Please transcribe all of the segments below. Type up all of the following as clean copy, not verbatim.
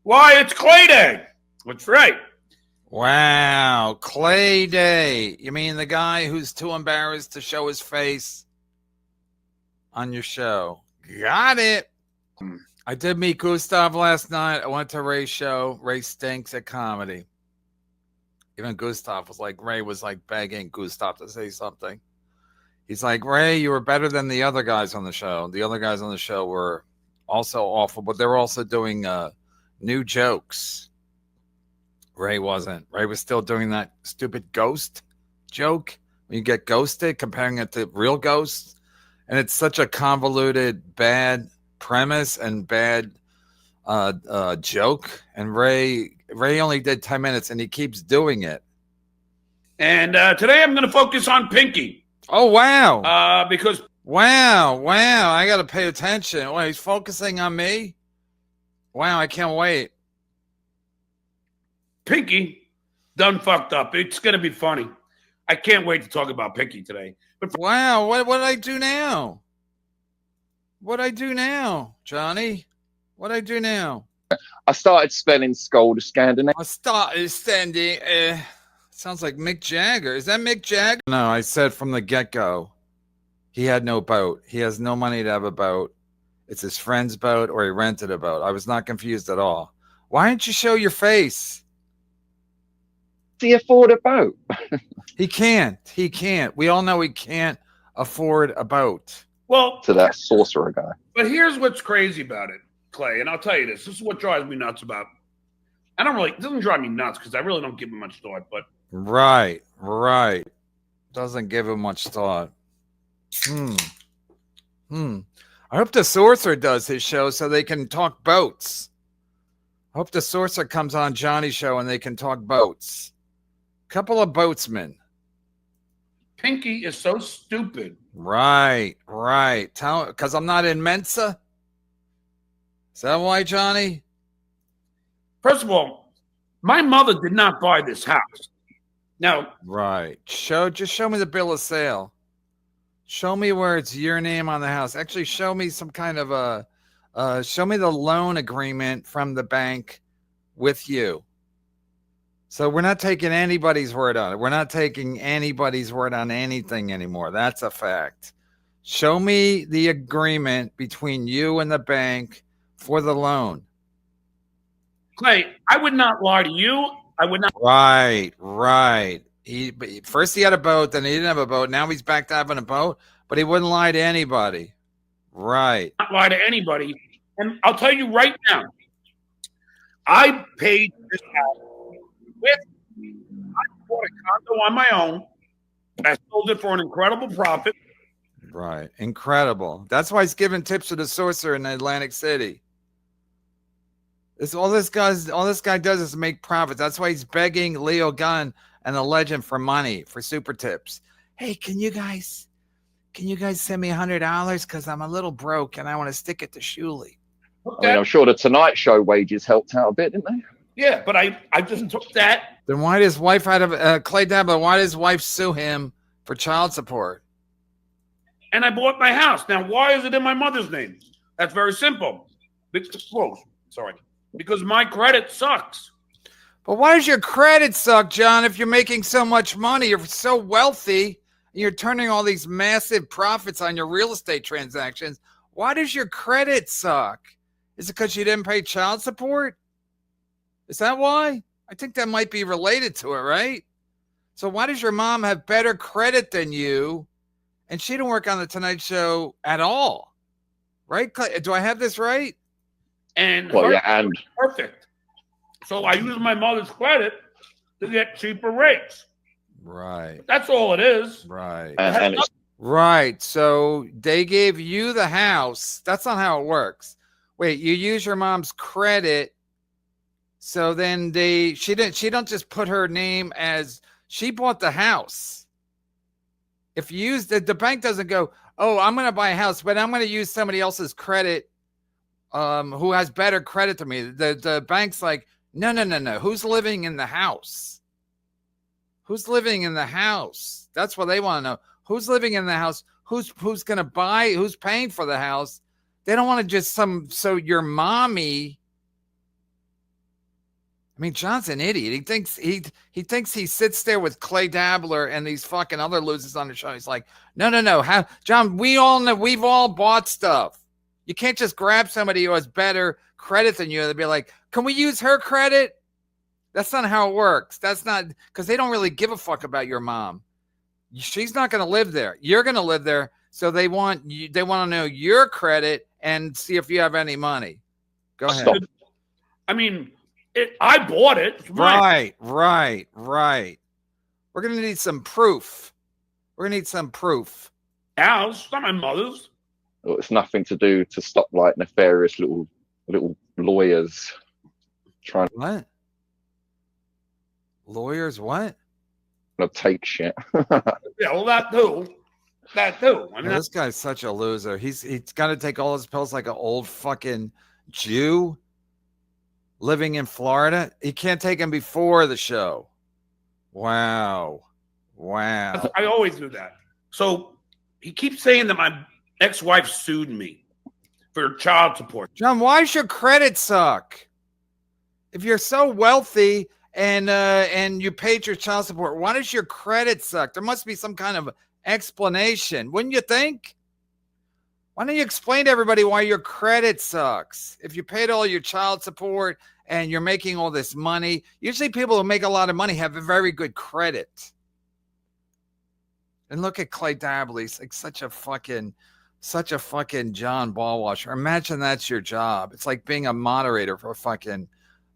Why, it's Clay Day. That's right. Wow, Clay Day. You mean the guy who's too embarrassed to show his face on your show? Got it. I did meet Gustav last night. I went to Ray's show. Ray stinks at comedy. Even Gustav was like, Ray was like begging Gustav to say something. He's like, Ray, you were better than the other guys on the show. The other guys on the show were also awful, but they were also doing new jokes. Ray wasn't. Ray was still doing that stupid ghost joke. When you get ghosted, comparing it to real ghosts. And it's such a convoluted, bad premise and bad joke. And Ray only did 10 minutes, and he keeps doing it. And today I'm going to focus on Pinky. Oh, wow. Because... Wow. I got to pay attention. Well, he's focusing on me? Wow, I can't wait. Pinky done fucked up. It's going to be funny. I can't wait to talk about Pinky today. But wow, what did I do now? What I do now, Johnny? What I do now? I started spelling Skoda Scandinavia. I started standing. Sounds like Mick Jagger. Is that Mick Jagger? No, I said from the get-go, he had no boat. He has no money to have a boat. It's his friend's boat or he rented a boat. I was not confused at all. Why didn't you show your face? Does he afford a boat? He can't. We all know he can't afford a boat. Well, to that sorcerer guy. But here's what's crazy about it, Clay, and I'll tell you this. This is what drives me nuts about. It doesn't drive me nuts because I really don't give him much thought, but. Right. Doesn't give him much thought. I hope the sorcerer does his show so they can talk boats. I hope the sorcerer comes on Johnny's show and they can talk boats. Couple of boatsmen. Pinky is so stupid. Right. Because I'm not in Mensa? Is that why, Johnny? First of all, my mother did not buy this house. Now. Right. Just show me the bill of sale. Show me where it's your name on the house. Actually, show me some kind of show me the loan agreement from the bank with you. So we're not taking anybody's word on it. We're not taking anybody's word on anything anymore. That's a fact. Show me the agreement between you and the bank for the loan. Clay, I would not lie to you. I would not. Right. First he had a boat, then he didn't have a boat. Now he's back to having a boat, but he wouldn't lie to anybody. Right. Not lie to anybody. And I'll tell you right now, I paid this house I bought a condo on my own. I sold it for an incredible profit. Right. Incredible. That's why he's giving tips to the sorcerer in Atlantic City. All this guy does is make profits. That's why he's begging Leo Gunn and the legend for money, for super tips. Hey, can you guys send me $100 because I'm a little broke and I want to stick it to Shuley? Okay. I mean, I'm sure the Tonight Show wages helped out a bit, didn't they? Yeah, but I just took that. Then why does his wife Clay Dabba? Why does his wife sue him for child support? And I bought my house. Now, why is it in my mother's name? That's very simple. Because my credit sucks. But why does your credit suck, John? If you're making so much money, you're so wealthy, and you're turning all these massive profits on your real estate transactions. Why does your credit suck? Is it because you didn't pay child support? Is that why? I think that might be related to it, right? So why does your mom have better credit than you, and she didn't work on the Tonight Show at all? Right? Do I have this right? And perfect. So I use my mother's credit to get cheaper rates. Right. That's all it is. Right. Right. So they gave you the house. That's not how it works. Wait, you use your mom's credit. So then she don't just put her name as she bought the house. If you use the bank doesn't go, oh, I'm going to buy a house, but I'm going to use somebody else's credit who has better credit than me. The bank's like, no. Who's living in the house? Who's living in the house? That's what they want to know. Who's living in the house? Who's going to buy? Who's paying for the house? They don't want to just so your mommy I mean, John's an idiot. He thinks he sits there with Clay Dabbler and these fucking other losers on the show. He's like, no. John, we all know, we've all bought stuff. You can't just grab somebody who has better credit than you and be like, can we use her credit? That's not how it works. That's not, because they don't really give a fuck about your mom. She's not going to live there. You're going to live there. So they want to know your credit and see if you have any money. Go ahead. Stop. I mean, I bought it. Right. We're going to need some proof. Ours, it's not my mother's. Well, it's nothing to do to stop like nefarious little lawyers trying What? Lawyers what? to take shit. Yeah, well, that too. I mean, This guy's such a loser. He's got to take all his pills like an old fucking Jew living in Florida. He can't take them before the show. Wow. I always do that. So he keeps saying that my ex-wife sued me for child support. John, why does your credit suck? If you're so wealthy and you paid your child support, why does your credit suck? There must be some kind of explanation, wouldn't you think? Why don't you explain to everybody why your credit sucks? If you paid all your child support and you're making all this money, usually people who make a lot of money have a very good credit. And look at Clay Dabbler. He's like such a fucking John Ballwasher. Imagine that's your job. It's like being a moderator for fucking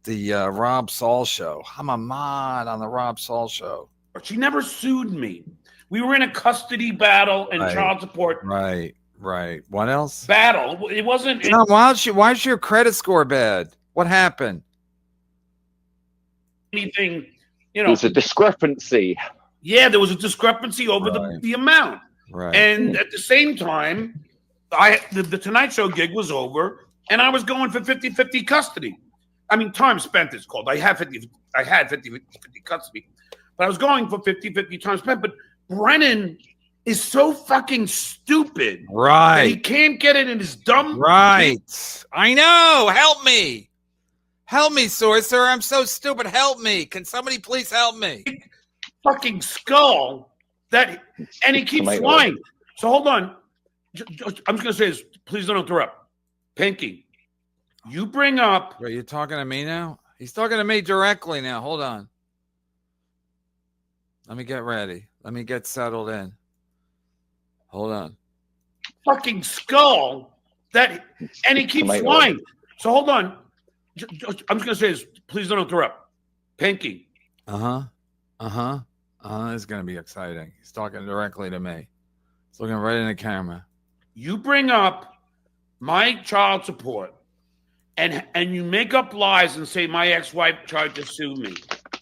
the Rob Saul show. I'm a mod on the Rob Saul show. She never sued me. We were in a custody battle and child support. Right. What else? Battle. It wasn't. John, why is your credit score bad? What happened? Anything, There's a discrepancy. Yeah, there was a discrepancy over the amount. Right. And at the same time, the Tonight Show gig was over, and I was going for 50-50 custody. I mean, time spent is called. I had 50-50 custody, but I was going for 50-50 time spent. But Brennan is so fucking stupid. Right. He can't get it in his dumb. Right. I know. Help me. Help me, Sorcerer. I'm so stupid. Help me. Can somebody please help me? Fucking skull and he keeps lying. So hold on. I'm just going to say this. Please don't interrupt. Pinky, you bring up. Are you talking to me now? He's talking to me directly now. Hold on. Let me get ready. Let me get settled in. Hold on. Fucking skull and he keeps lying. So hold on. I'm just going to say this. Please don't interrupt. Pinky. This is going to be exciting. He's talking directly to me. He's looking right in the camera. You bring up my child support and you make up lies and say my ex-wife tried to sue me.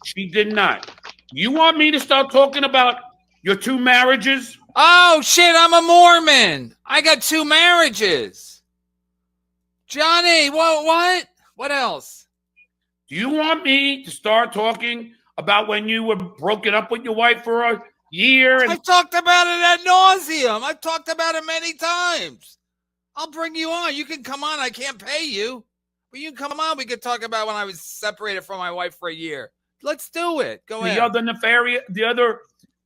She did not. You want me to start talking about your 2 marriages? Oh, shit, I'm a Mormon. I got 2 marriages. Johnny, what? What else? Do you want me to start talking about when you were broken up with your wife for a year? I've talked about it ad nauseum. I've talked about it many times. I'll bring you on. You can come on. I can't pay you. But you can come on. We could talk about when I was separated from my wife for a year. Let's do it. Go ahead. The other,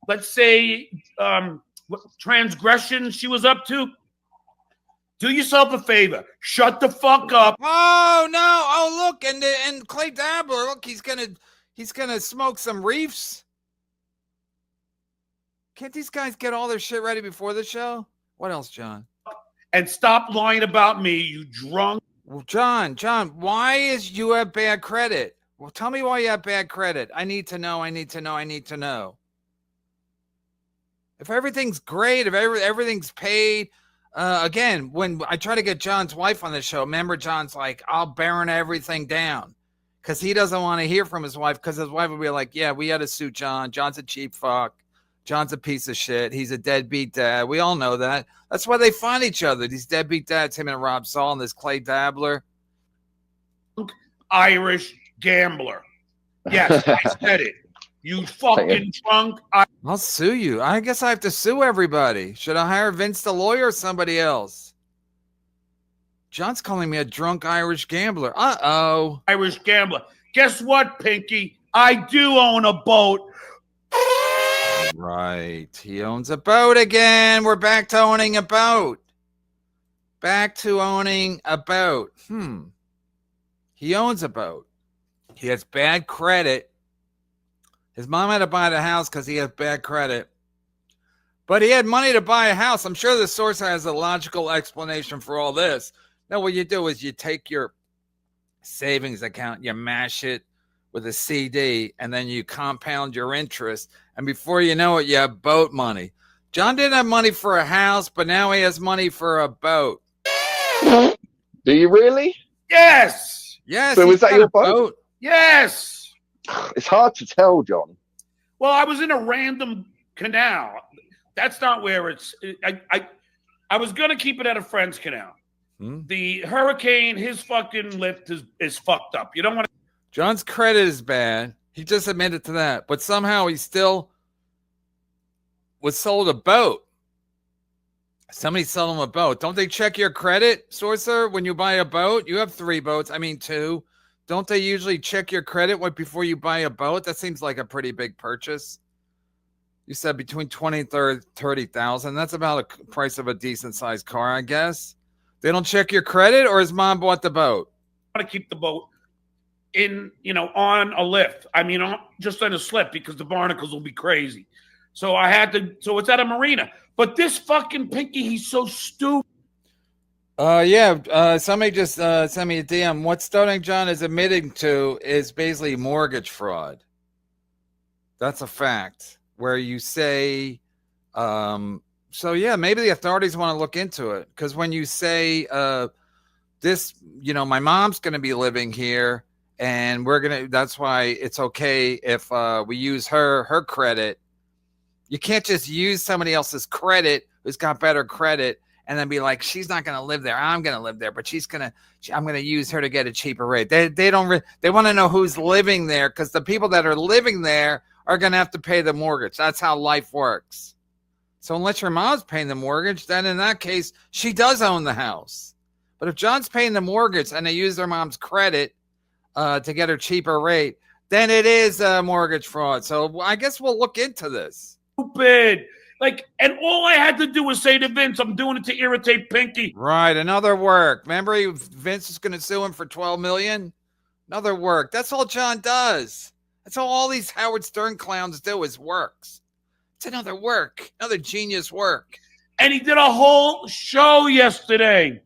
let's say, what transgression she was up to. Do yourself a favor. Shut the fuck up. Oh no! Oh look, and Clay Dabbler. Look, he's gonna smoke some reefs. Can't these guys get all their shit ready before the show? What else, John? And stop lying about me, you drunk. Well, John, why is you have bad credit? Well, tell me why you have bad credit. I need to know. If everything's great, if everything's paid. Again, when I try to get John's wife on the show, remember John's like, I'll burn everything down because he doesn't want to hear from his wife because his wife will be like, yeah, we had to sue John. John's a cheap fuck. John's a piece of shit. He's a deadbeat dad. We all know that. That's why they find each other. These deadbeat dads, him and Rob Saul and this Clay Dabbler. Irish gambler. Yes, I said it. You fucking drunk. I'll sue you. I guess I have to sue everybody. Should I hire Vince the lawyer or somebody else? John's calling me a drunk Irish gambler. Uh-oh. Irish gambler. Guess what, Pinky? I do own a boat. Right. He owns a boat again. We're back to owning a boat. Back to owning a boat. He owns a boat. He has bad credit. His mom had to buy the house because he has bad credit. But he had money to buy a house. I'm sure the source has a logical explanation for all this. Now, what you do is you take your savings account, you mash it with a CD, and then you compound your interest. And before you know it, you have boat money. John didn't have money for a house, but now he has money for a boat. Do you really? Yes. Yes. So is that your boat? Yes. It's hard to tell, John. Well, I was in a random canal. That's not where it's. I was gonna keep it at a friend's canal. The hurricane, his fucking lift is fucked up. You don't want to. John's credit is bad. He just admitted to that, but somehow he still was sold a boat. Somebody sold him a boat. Don't they check your credit, Sorcerer, when you buy a boat? You have 3 boats. I mean, 2. Don't they usually check your credit before you buy a boat? That seems like a pretty big purchase. You said between 20 and 30,000. That's about the price of a decent sized car, I guess. They don't check your credit, or his mom bought the boat? I want to keep the boat on a lift. I mean, just on a slip because the barnacles will be crazy. So I had to. So it's at a marina. But this fucking Pinky, he's so stupid. Somebody just sent me a DM. What Stoning John is admitting to is basically mortgage fraud. That's a fact. Where you say, maybe the authorities want to look into it. Because when you say my mom's going to be living here, and that's why it's okay if we use her credit. You can't just use somebody else's credit who's got better credit and then be like, she's not going to live there. I'm going to live there, but I'm going to use her to get a cheaper rate. They want to know who's living there, because the people that are living there are going to have to pay the mortgage. That's how life works. So unless your mom's paying the mortgage, then in that case, she does own the house. But if John's paying the mortgage and they use their mom's credit to get her cheaper rate, then it is mortgage fraud. So I guess we'll look into this. Stupid. And all I had to do was say to Vince, I'm doing it to irritate Pinky. Right, another work. Remember, Vince is going to sue him for $12 million? Another work. That's all John does. That's all these Howard Stern clowns do is works. It's another work, another genius work. And he did a whole show yesterday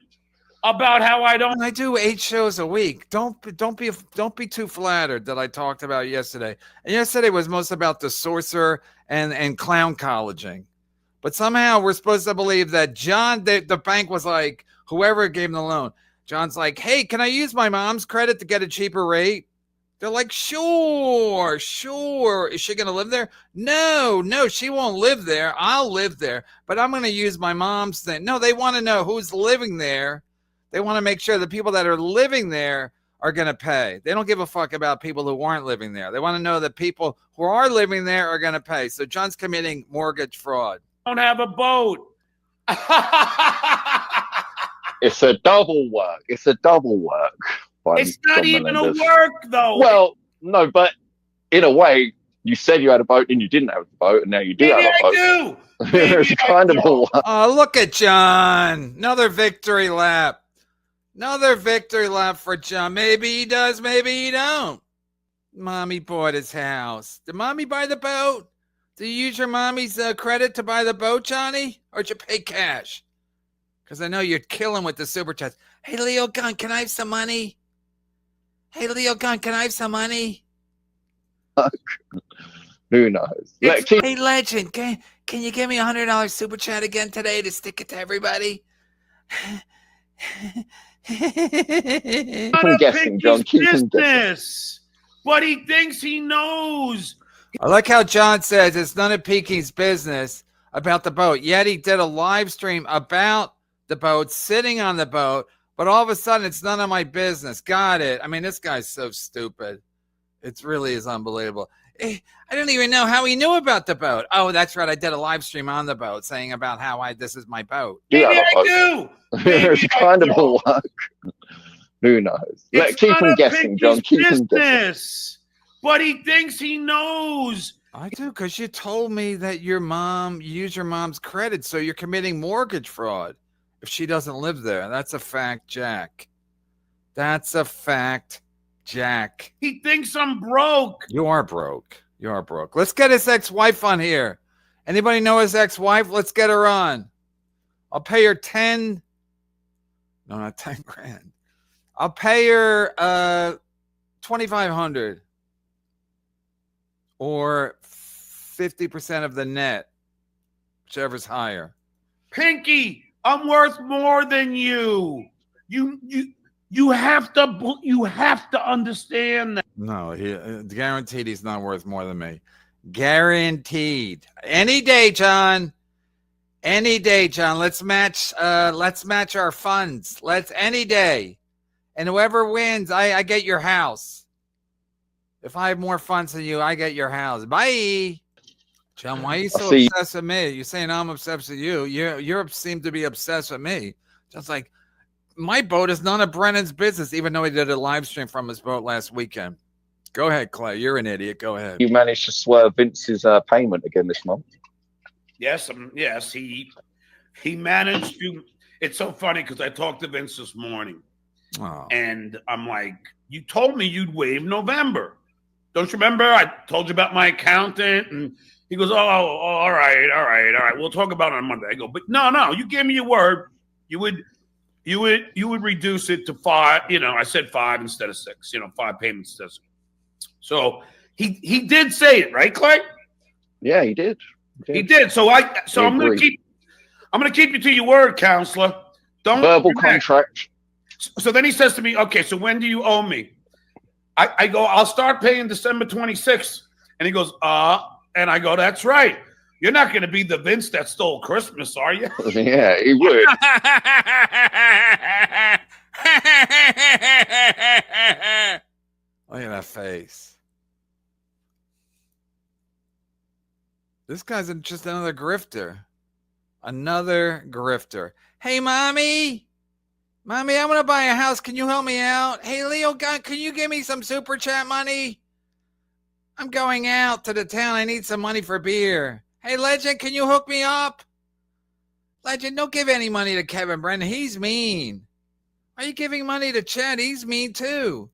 about how I do 8 shows a week. Don't be too flattered that I talked about yesterday. And yesterday was most about the sorcerer and clown colleging. But somehow we're supposed to believe that John, the bank was like, whoever gave him the loan, John's like, hey, can I use my mom's credit to get a cheaper rate? They're like, sure. Is she going to live there? No, she won't live there. I'll live there, but I'm going to use my mom's thing. No, they want to know who's living there. They want to make sure the people that are living there are going to pay. They don't give a fuck about people who aren't living there. They want to know that people who are living there are going to pay. So John's committing mortgage fraud. Don't have a boat. It's a double work. It's not even a work, though. Well, no, but in a way, you said you had a boat and you didn't have a boat, and now you do have a boat. Do. It's kind of a work. Oh, look at John. Another victory lap. Another victory lap for John. Maybe he does, maybe he don't. Mommy bought his house. Did mommy buy the boat? Did you use your mommy's credit to buy the boat, Johnny? Or did you pay cash? Because I know you're killing with the super chats. Hey, Leo Gunn, can I have some money? Hey, Leo Gunn, can I have some money? Who knows? Hey, Legend, can you give me $100 super chat again today to stick it to everybody? I'm guessing, John. Business, but he thinks he knows. I like how John says it's none of Pinky's business about the boat. Yet he did a live stream about the boat, sitting on the boat, but all of a sudden it's none of my business. Got it. I mean, this guy's so stupid. It really is unbelievable. I didn't even know how he knew about the boat. Oh, that's right. I did a live stream on the boat saying about how this is my boat. Maybe I do. It's kind of a work. Who knows? It's Keep not them a guessing, John. pinky's Keep them guessing. business. But he thinks he knows. I do, because you told me that you use your mom's credit, so you're committing mortgage fraud if she doesn't live there. That's a fact, Jack. That's a fact, Jack. He thinks I'm broke. You are broke. You are broke. Let's get his ex-wife on here. Anybody know his ex-wife? Let's get her on. I'll pay her 10. No, not 10 grand. I'll pay her 2,500 or 50% of the net, whichever's higher. Pinky, I'm worth more than you. You have to understand that. No, guaranteed he's not worth more than me. Guaranteed. Any day, John. Any day, John. Let's match our funds. Any day. And whoever wins, I get your house. If I have more funds than you, I get your house. Bye. John, why are you so obsessed with me? You're saying I'm obsessed with you. You seem to be obsessed with me. Just like, my boat is none of Brennan's business, even though he did a live stream from his boat last weekend. Go ahead, Clay. You're an idiot. Go ahead. You managed to swerve Vince's payment again this month. Yes, yes, he managed to. It's so funny because I talked to Vince this morning, and I'm like, "You told me you'd waive November. Don't you remember? I told you about my accountant." And he goes, "Oh, all right. We'll talk about it on Monday." I go, "But no, you gave me your word. You would reduce it to 5. I said 5 instead of 6. 5 payments instead of 6. So he did say it, right, Clay? Yeah, he did. He did. So I'm gonna keep you to your word, counselor. Don't verbal contract. So then he says to me, "Okay, so when do you owe me?" I go, "I'll start paying December 26th." And he goes, and I go, "That's right. You're not going to be the Vince that stole Christmas, are you?" Yeah, he would. Look at that face. This guy's just another grifter. Another grifter. Hey, mommy. Mommy, I want to buy a house. Can you help me out? Hey, Leo, can you give me some super chat money? I'm going out to the town. I need some money for beer. Hey, Legend, can you hook me up? Legend, don't give any money to Kevin Brennan. He's mean. Why are you giving money to Chad? He's mean too.